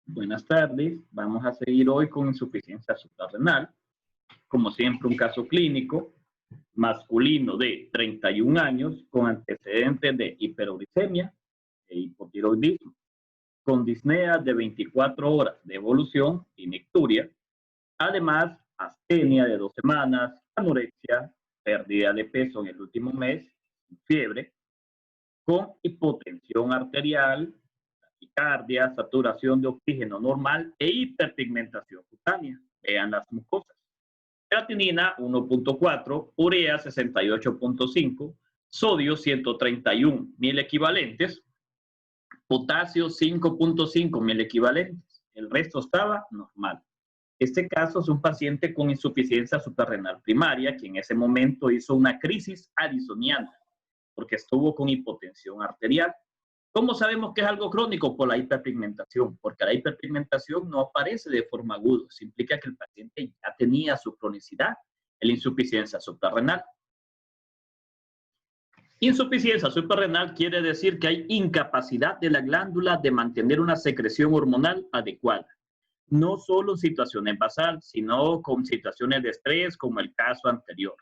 Buenas tardes. Vamos a seguir hoy con insuficiencia suprarrenal. Como siempre, un caso clínico masculino de 31 años con antecedentes de hiperuricemia e hipotiroidismo, con disnea de 24 horas de evolución y nicturia. Además, astenia de 2 semanas, anorexia, pérdida de peso en el último mes, fiebre, con hipotensión arterial, taquicardia, saturación de oxígeno normal e hiperpigmentación cutánea. Vean las mucosas. Creatinina 1.4, urea 68.5, sodio 131 mil equivalentes, potasio 5.5 mil equivalentes. El resto estaba normal. Este caso es un paciente con insuficiencia suprarrenal primaria que en ese momento hizo una crisis addisoniana porque estuvo con hipotensión arterial. ¿Cómo sabemos que es algo crónico? Por la hiperpigmentación, porque la hiperpigmentación no aparece de forma aguda. Eso implica que el paciente ya tenía su cronicidad en la insuficiencia suprarrenal. Insuficiencia suprarrenal quiere decir que hay incapacidad de la glándula de mantener una secreción hormonal adecuada. No solo en situaciones basal, sino con situaciones de estrés, como el caso anterior.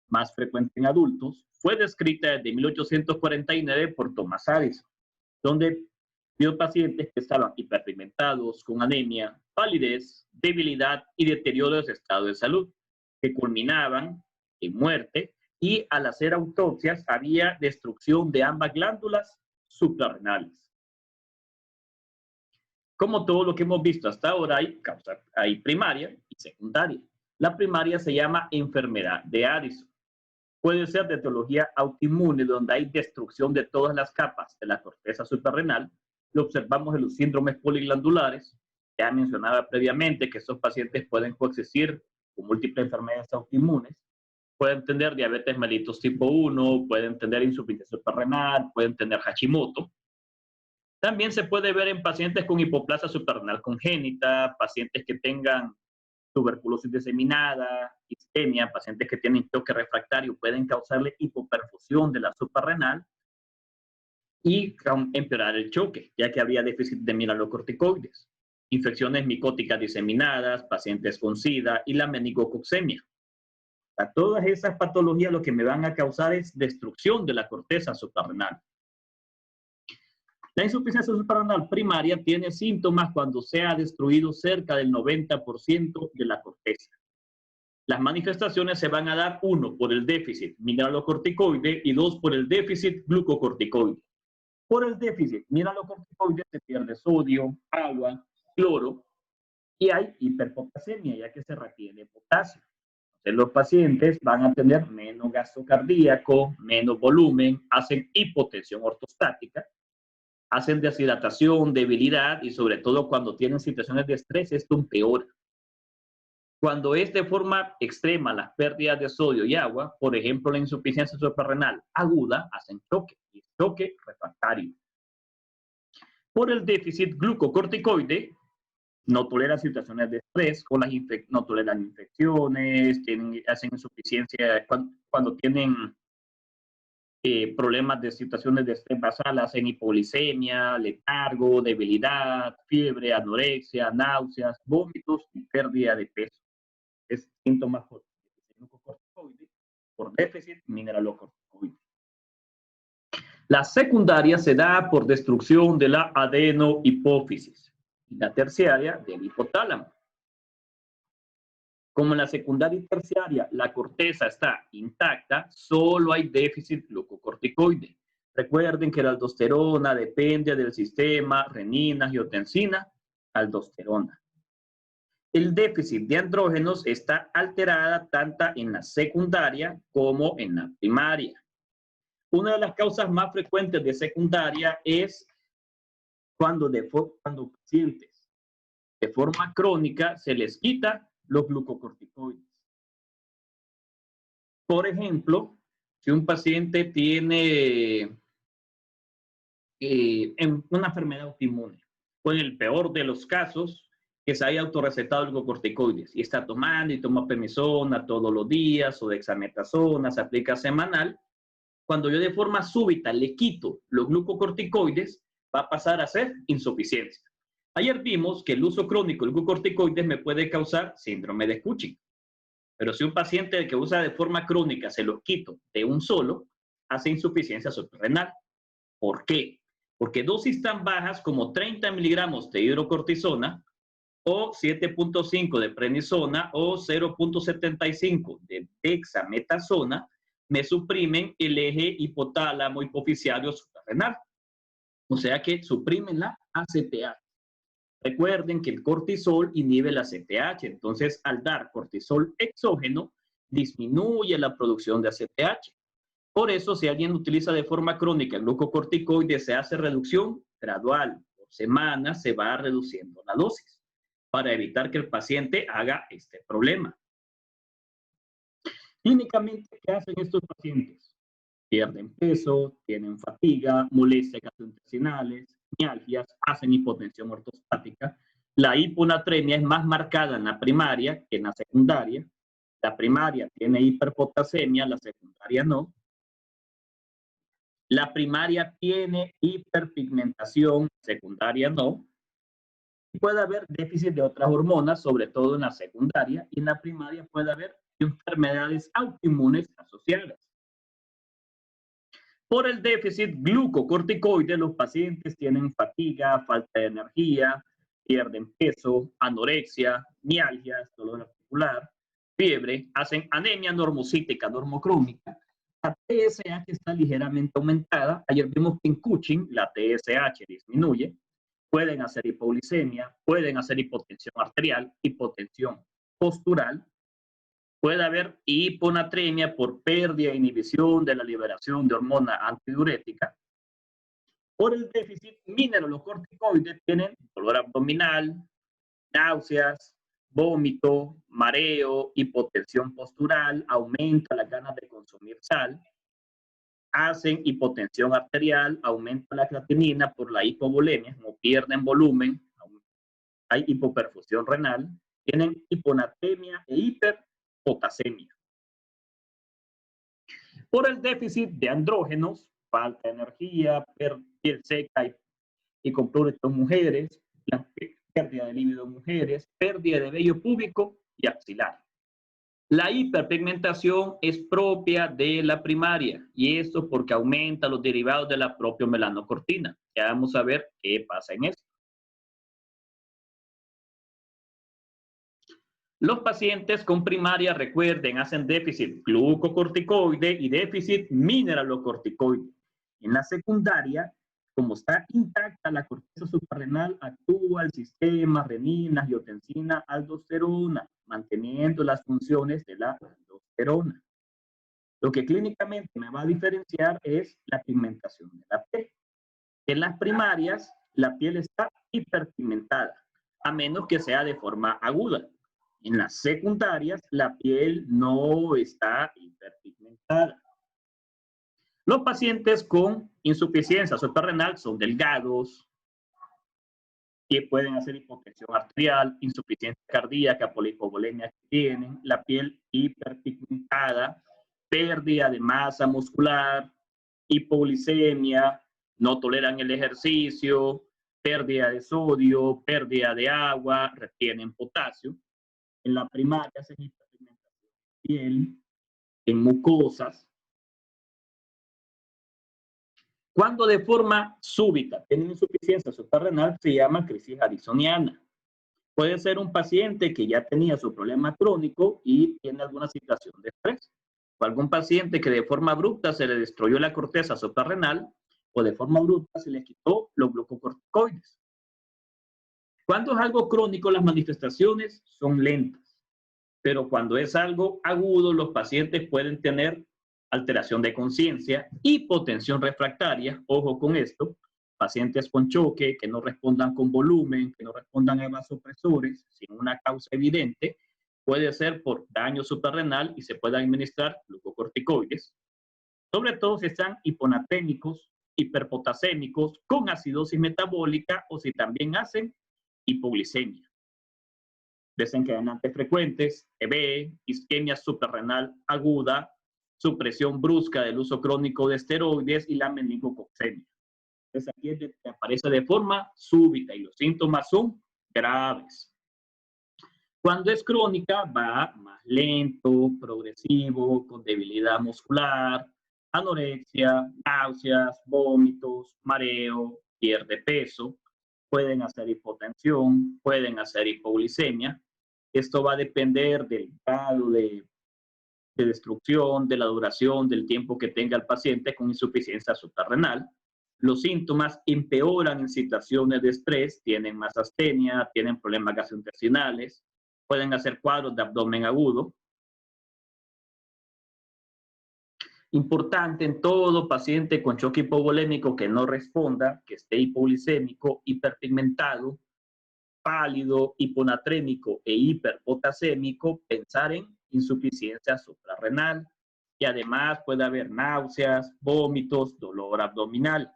Más frecuente en adultos, fue descrita desde 1849 por Thomas Addison, donde vio pacientes que estaban hiperpigmentados, con anemia, palidez, debilidad y deterioro de su estado de salud, que culminaban en muerte, y al hacer autopsias había destrucción de ambas glándulas suprarrenales. Como todo lo que hemos visto hasta ahora, hay primaria y secundaria. La primaria se llama enfermedad de Addison. Puede ser de etiología autoinmune, donde hay destrucción de todas las capas de la corteza suprarrenal. Lo observamos en los síndromes poliglandulares. Ya mencionaba previamente que estos pacientes pueden coexistir con múltiples enfermedades autoinmunes. Pueden tener diabetes mellitus tipo 1, pueden tener insuficiencia suprarrenal, pueden tener Hashimoto. También se puede ver en pacientes con hipoplasia suprarrenal congénita, pacientes que tengan tuberculosis diseminada, isquemia, pacientes que tienen choque refractario pueden causarle hipoperfusión de la suprarrenal y empeorar el choque, ya que habría déficit de mineralocorticoides, infecciones micóticas diseminadas, pacientes con SIDA y la meningococcemia. A todas esas patologías lo que me van a causar es destrucción de la corteza suprarrenal. La insuficiencia suprarrenal primaria tiene síntomas cuando se ha destruido cerca del 90% de la corteza. Las manifestaciones se van a dar, 1, por el déficit mineralocorticoide y 2, por el déficit glucocorticoide. Por el déficit mineralocorticoide se pierde sodio, agua, cloro y hay hiperpotasemia, ya que se retiene potasio. Entonces, los pacientes van a tener menos gasto cardíaco, menos volumen, hacen hipotensión ortostática, hacen deshidratación, debilidad y sobre todo cuando tienen situaciones de estrés, esto empeora. Cuando es de forma extrema las pérdidas de sodio y agua, por ejemplo la insuficiencia suprarrenal aguda, hacen choque, y choque refractario. Por el déficit glucocorticoide, no toleran situaciones de estrés, o no toleran infecciones, hacen insuficiencia cuando tienen problemas de situaciones de estrés basal, hacen hipoglicemia, letargo, debilidad, fiebre, anorexia, náuseas, vómitos y pérdida de peso. Es síntomas por glucocorticoide, por déficit mineralocorticoide. La secundaria se da por destrucción de la adenohipófisis y la terciaria del hipotálamo. Como en la secundaria y terciaria la corteza está intacta, solo hay déficit glucocorticoide. Recuerden que la aldosterona depende del sistema renina, angiotensina, aldosterona. El déficit de andrógenos está alterada tanto en la secundaria como en la primaria. Una de las causas más frecuentes de secundaria es cuando pacientes de forma crónica se les quita los glucocorticoides. Por ejemplo, si un paciente tiene una enfermedad autoinmune, o en el peor de los casos, que se haya autorrecetado el glucocorticoides y está tomando y toma prednisona todos los días o dexametasona, se aplica semanal, cuando yo de forma súbita le quito los glucocorticoides, va a pasar a ser insuficiencia. Ayer vimos que el uso crónico de glucocorticoides me puede causar síndrome de Cushing. Pero si un paciente que usa de forma crónica se los quito de un solo, hace insuficiencia suprarrenal. ¿Por qué? Porque dosis tan bajas como 30 miligramos de hidrocortisona o 7.5 de prednisona o 0.75 de dexametasona me suprimen el eje hipotálamo hipoficiario suprarrenal. O sea que suprimen la ACTH. Recuerden que el cortisol inhibe la ACTH, entonces al dar cortisol exógeno disminuye la producción de ACTH. Por eso, si alguien utiliza de forma crónica el glucocorticoide, se hace reducción gradual. Por semana se va reduciendo la dosis para evitar que el paciente haga este problema. Clínicamente, ¿qué hacen estos pacientes? Pierden peso, tienen fatiga, molestias gastrointestinales, mialgias, hacen hipotensión ortostática. La hiponatremia es más marcada en la primaria que en la secundaria. La primaria tiene hiperpotasemia, la secundaria no. La primaria tiene hiperpigmentación, secundaria no. Y puede haber déficit de otras hormonas, sobre todo en la secundaria, y en la primaria puede haber enfermedades autoinmunes asociadas. Por el déficit glucocorticoide, los pacientes tienen fatiga, falta de energía, pierden peso, anorexia, mialgias, dolor articular, fiebre, hacen anemia normocítica, normocrónica. La TSH está ligeramente aumentada. Ayer vimos que en Cushing la TSH disminuye. Pueden hacer hipoglicemia, pueden hacer hipotensión arterial, hipotensión postural. Puede haber hiponatremia por pérdida e inhibición de la liberación de hormona antidiurética. Por el déficit mineralocorticoide tienen dolor abdominal, náuseas, vómito, mareo, hipotensión postural, aumenta las ganas de consumir sal, hacen hipotensión arterial, aumenta la creatinina por la hipovolemia, no pierden volumen, hay hipoperfusión renal, tienen hiponatremia e hiperpotasemia. Por el déficit de andrógenos, falta de energía, piel seca y con prurito en mujeres, la pérdida de libido en mujeres, pérdida de vello púbico y axilar. La hiperpigmentación es propia de la primaria y esto porque aumenta los derivados de la propia melanocortina. Ya vamos a ver qué pasa en esto. Los pacientes con primaria, recuerden, hacen déficit glucocorticoide y déficit mineralocorticoide. En la secundaria, como está intacta la corteza suprarrenal, actúa el sistema renina, angiotensina, aldosterona, manteniendo las funciones de la aldosterona. Lo que clínicamente me va a diferenciar es la pigmentación de la piel. En las primarias, la piel está hiperpigmentada, a menos que sea de forma aguda. En las secundarias, la piel no está hiperpigmentada. Los pacientes con insuficiencia suprarrenal son delgados, que pueden hacer hipotensión arterial, insuficiencia cardíaca por la hipovolemia que tienen, la piel hiperpigmentada, pérdida de masa muscular, hipoglicemia, no toleran el ejercicio, pérdida de sodio, pérdida de agua, retienen potasio. En la primaria hacen hiperpigmentación de piel, en mucosas. Cuando de forma súbita tienen insuficiencia suprarrenal, se llama crisis addisoniana. Puede ser un paciente que ya tenía su problema crónico y tiene alguna situación de estrés. O algún paciente que de forma abrupta se le destruyó la corteza suprarrenal o de forma abrupta se le quitó los glucocorticoides. Cuando es algo crónico, las manifestaciones son lentas. Pero cuando es algo agudo, los pacientes pueden tener alteración de conciencia, hipotensión refractaria, ojo con esto, pacientes con choque, que no respondan con volumen, que no respondan a vasopresores, sin una causa evidente, puede ser por daño suprarrenal y se puede administrar glucocorticoides, sobre todo si están hiponatémicos, hiperpotasémicos, con acidosis metabólica o si también hacen hipoglicemia. Desencadenantes frecuentes, TB, isquemia suprarrenal aguda, supresión brusca del uso crónico de esteroides y la meningococcemia. Entonces aquí es que aparece de forma súbita y los síntomas son graves. Cuando es crónica va más lento, progresivo, con debilidad muscular, anorexia, náuseas, vómitos, mareo, pierde peso, pueden hacer hipotensión, pueden hacer hipoglicemia. Esto va a depender del grado de destrucción, de la duración, del tiempo que tenga el paciente con insuficiencia suprarrenal. Los síntomas empeoran en situaciones de estrés, tienen más astenia, tienen problemas gastrointestinales, pueden hacer cuadros de abdomen agudo. Importante en todo paciente con choque hipovolémico que no responda, que esté hipoglicémico, hiperpigmentado, pálido, hiponatrémico e hiperpotasémico, pensar en insuficiencia suprarrenal y además puede haber náuseas, vómitos, dolor abdominal.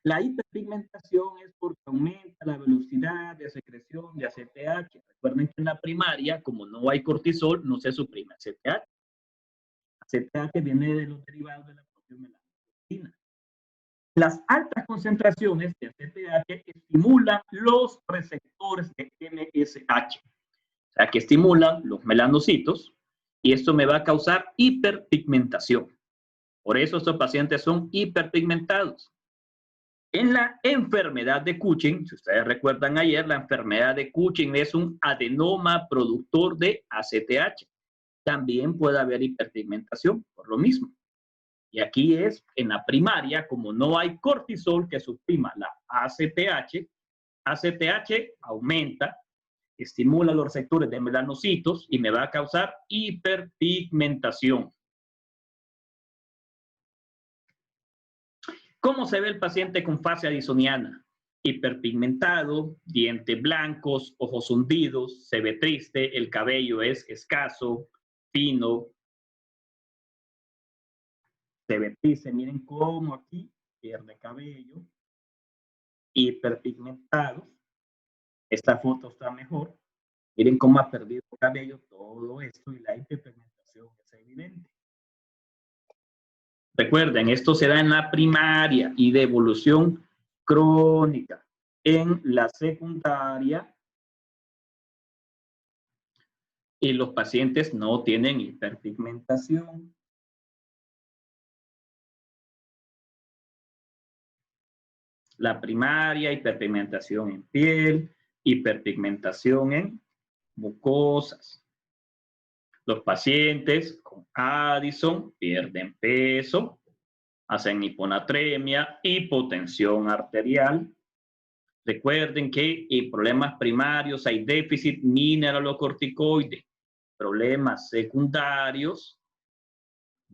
La hiperpigmentación es porque aumenta la velocidad de secreción de ACTH. Recuerden que en la primaria, como no hay cortisol, no se suprime ACTH. ACTH viene de los derivados de la propia melanina. Las altas concentraciones de ACTH estimulan los receptores de MSH, o sea, que estimulan los melanocitos, y esto me va a causar hiperpigmentación. Por eso estos pacientes son hiperpigmentados. En la enfermedad de Cushing, si ustedes recuerdan ayer, la enfermedad de Cushing es un adenoma productor de ACTH. También puede haber hiperpigmentación por lo mismo. Y aquí es en la primaria, como no hay cortisol que suprima la ACTH, ACTH aumenta, estimula los receptores de melanocitos y me va a causar hiperpigmentación. ¿Cómo se ve el paciente con fase addisoniana? Hiperpigmentado, dientes blancos, ojos hundidos, se ve triste, el cabello es escaso, fino, se ve triste. Miren cómo aquí pierde cabello, hiperpigmentado. Esta foto está mejor. Miren cómo ha perdido cabello, todo esto, y la hiperpigmentación es evidente. Recuerden, esto se da en la primaria y de evolución crónica. En la secundaria, y los pacientes no tienen hiperpigmentación. La primaria, hiperpigmentación en piel, hiperpigmentación en mucosas. Los pacientes con Addison pierden peso, hacen hiponatremia, hipotensión arterial. Recuerden que en problemas primarios hay déficit mineralocorticoide. Problemas secundarios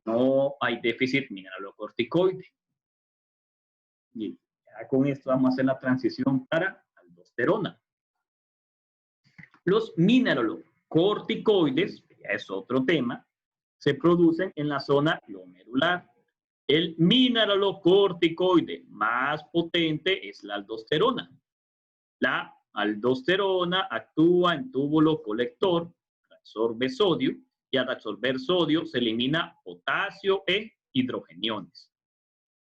no hay déficit mineralocorticoide. Y ya con esto vamos a hacer la transición para aldosterona. Los mineralocorticoides, ya es otro tema, se producen en la zona glomerular. El mineralocorticoide más potente es la aldosterona. La aldosterona actúa en túbulo colector, absorbe sodio, y al absorber sodio se elimina potasio e hidrogeniones.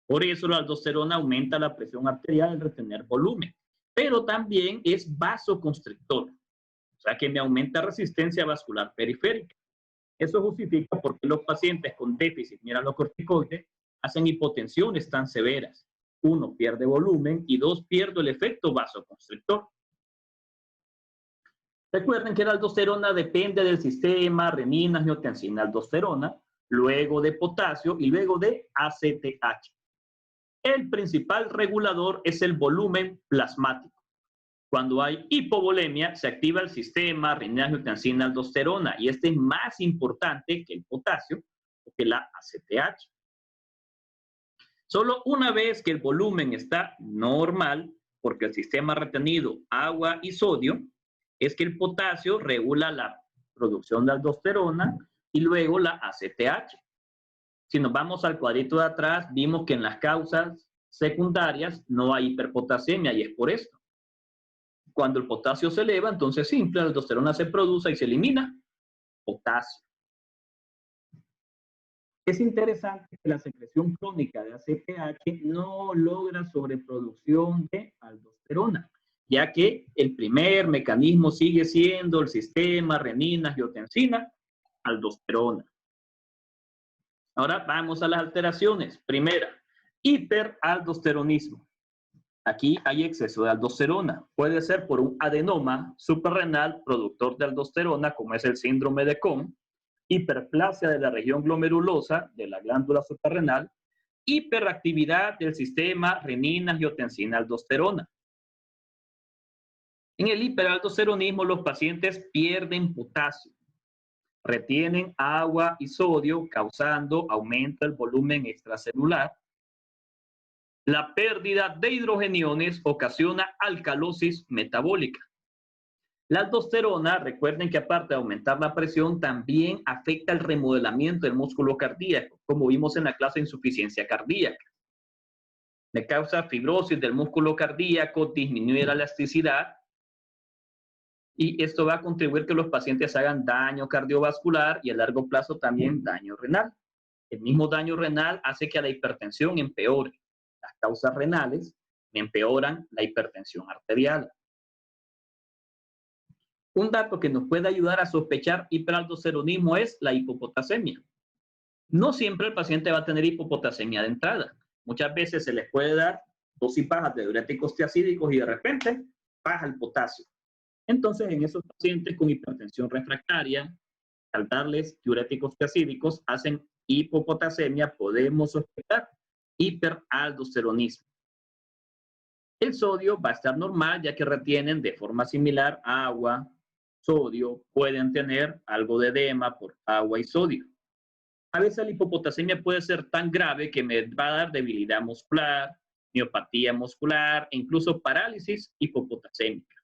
Por eso la aldosterona aumenta la presión arterial al retener volumen, pero también es vasoconstrictor, o sea que me aumenta resistencia vascular periférica. Eso justifica por qué los pacientes con déficit mineralocorticoide hacen hipotensiones tan severas. Uno, pierde volumen, y dos, pierde el efecto vasoconstrictor. Recuerden que la aldosterona depende del sistema renina, angiotensina, aldosterona, luego de potasio y luego de ACTH. El principal regulador es el volumen plasmático. Cuando hay hipovolemia, se activa el sistema renina, angiotensina, aldosterona, y este es más importante que el potasio o que la ACTH. Solo una vez que el volumen está normal, porque el sistema ha retenido agua y sodio, es que el potasio regula la producción de aldosterona y luego la ACTH. Si nos vamos al cuadrito de atrás, vimos que en las causas secundarias no hay hiperpotasemia, y es por esto. Cuando el potasio se eleva, entonces simple, la aldosterona se produce y se elimina potasio. Es interesante que la secreción crónica de ACTH no logra sobreproducción de aldosterona, ya que el primer mecanismo sigue siendo el sistema renina-angiotensina, aldosterona. Ahora vamos a las alteraciones. Primera, hiperaldosteronismo. Aquí hay exceso de aldosterona. Puede ser por un adenoma suprarrenal productor de aldosterona, como es el síndrome de Cohn, hiperplasia de la región glomerulosa de la glándula suprarrenal, hiperactividad del sistema renina-angiotensina-aldosterona. En el hiperaldosteronismo los pacientes pierden potasio, retienen agua y sodio, causando aumento del volumen extracelular. La pérdida de hidrogeniones ocasiona alcalosis metabólica. La aldosterona, recuerden que aparte de aumentar la presión, también afecta el remodelamiento del músculo cardíaco, como vimos en la clase de insuficiencia cardíaca. Le causa fibrosis del músculo cardíaco, disminuye la elasticidad, y esto va a contribuir que los pacientes hagan daño cardiovascular y a largo plazo también daño renal. El mismo daño renal hace que la hipertensión empeore. Las causas renales empeoran la hipertensión arterial. Un dato que nos puede ayudar a sospechar hiperaldosteronismo es la hipopotasemia. No siempre el paciente va a tener hipopotasemia de entrada. Muchas veces se les puede dar dosis bajas de diuréticos tiacídicos y de repente baja el potasio. Entonces, en esos pacientes con hipertensión refractaria, al darles diuréticos tiacídicos, hacen hipopotasemia, podemos sospechar hiperaldosteronismo. El sodio va a estar normal, ya que retienen de forma similar agua, sodio, pueden tener algo de edema por agua y sodio. A veces la hipopotasemia puede ser tan grave que me va a dar debilidad muscular, miopatía muscular e incluso parálisis hipopotasémica.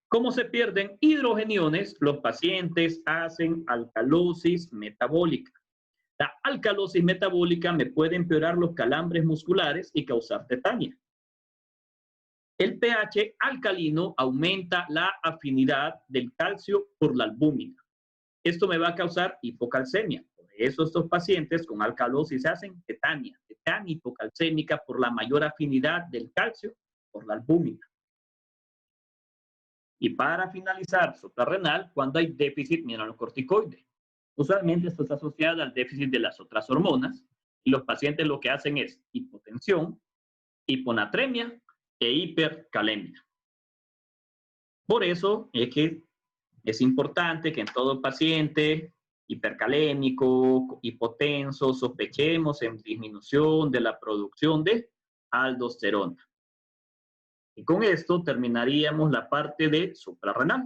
¿Cómo se pierden hidrogeniones? Los pacientes hacen alcalosis metabólica. La alcalosis metabólica me puede empeorar los calambres musculares y causar tetania. El pH alcalino aumenta la afinidad del calcio por la albúmina. Esto me va a causar hipocalcemia. Por eso estos pacientes con alcalosis hacen tetania hipocalcémica por la mayor afinidad del calcio por la albúmina. Y para finalizar, suprarrenal, cuando hay déficit mineralocorticoide. Usualmente esto está asociado al déficit de las otras hormonas y los pacientes lo que hacen es hipotensión, hiponatremia e hipercalemia. Por eso es que es importante que en todo paciente hipercalémico, hipotenso, sospechemos en disminución de la producción de aldosterona. Y con esto terminaríamos la parte de suprarrenal.